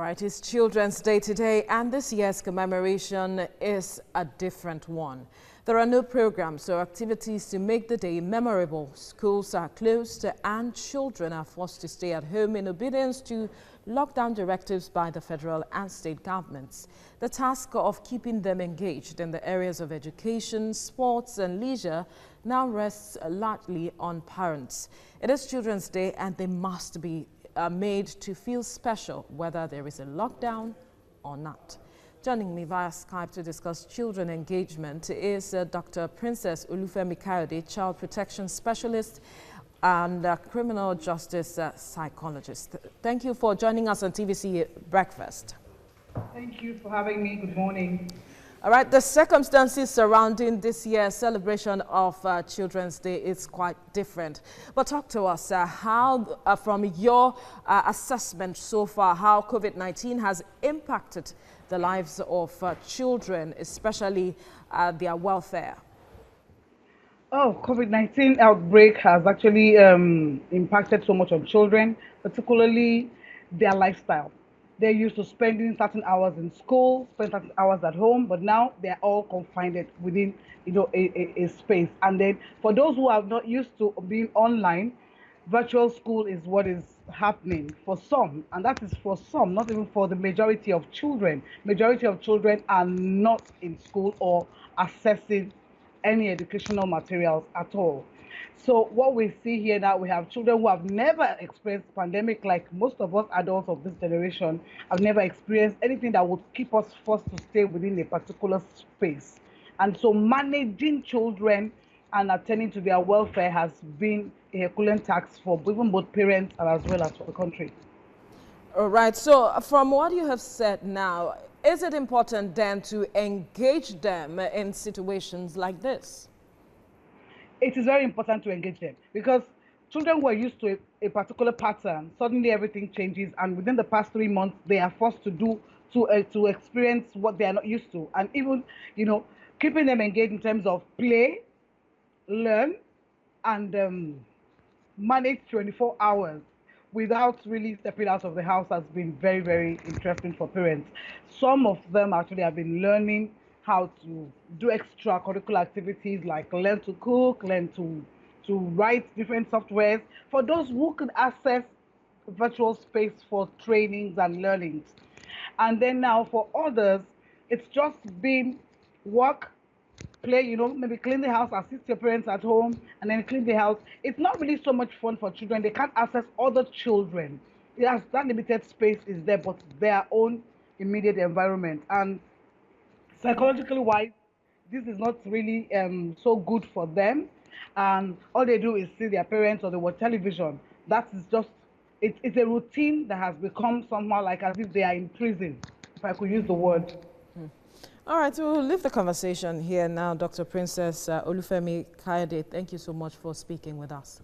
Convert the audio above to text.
right, it's Children's Day today, and this year's commemoration is a different one. There are no programs or activities to make the day memorable. Schools are closed and children are forced to stay at home in obedience to lockdown directives by the federal and state governments. The task of keeping them engaged in the areas of education, sports and leisure now rests largely on parents. It is Children's Day and they must be made to feel special, whether there is a lockdown or not. Joining me via Skype to discuss children engagement is Dr. Princess Olufemi Kayode, child protection specialist and criminal justice psychologist. Thank you for joining us on TVC Breakfast. Thank you for having me. Good morning. All right, the circumstances surrounding this year's celebration of Children's Day is quite different. But talk to us, how, from your assessment so far, how COVID-19 has impacted the lives of children, especially their welfare. Oh, COVID-19 outbreak has actually impacted so much on children, particularly their lifestyle. They're used to spending certain hours in school, spend certain hours at home, but now they're all confined within, a space. And then for those who are not used to being online, virtual school is what is happening for some, and that is for some, not even for the majority of children. Majority of children are not in school or accessing any educational materials at all. So what we see here now, we have children who have never experienced pandemic, like most of us adults of this generation have never experienced anything that would keep us forced to stay within a particular space. And so managing children and attending to their welfare has been a Herculean task for even both parents and as well as for the country. All right, so from what you have said now, is it important then to engage them in situations like this? It is very important to engage them because children who are used to a particular pattern, suddenly everything changes, and within the past 3 months, they are forced to experience what they are not used to, and even keeping them engaged in terms of play, learn, and manage 24 hours without really stepping out of the house has been very, very interesting for parents. Some of them actually have been learning how to do extracurricular activities like learn to cook, learn to write different softwares for those who could access virtual space for trainings and learnings. And then now for others, it's just been work, play, maybe clean the house, assist your parents at home, and then clean the house. It's not really so much fun for children. They can't access other children. Yes, that limited space is there, but their own immediate environment. And psychologically wise, this is not really so good for them. And all they do is see their parents or they watch television. That is just, it's a routine that has become somehow like as if they are in prison, if I could use the word. All right, so we'll leave the conversation here now. Dr. Princess Olufemi Kayode, thank you so much for speaking with us.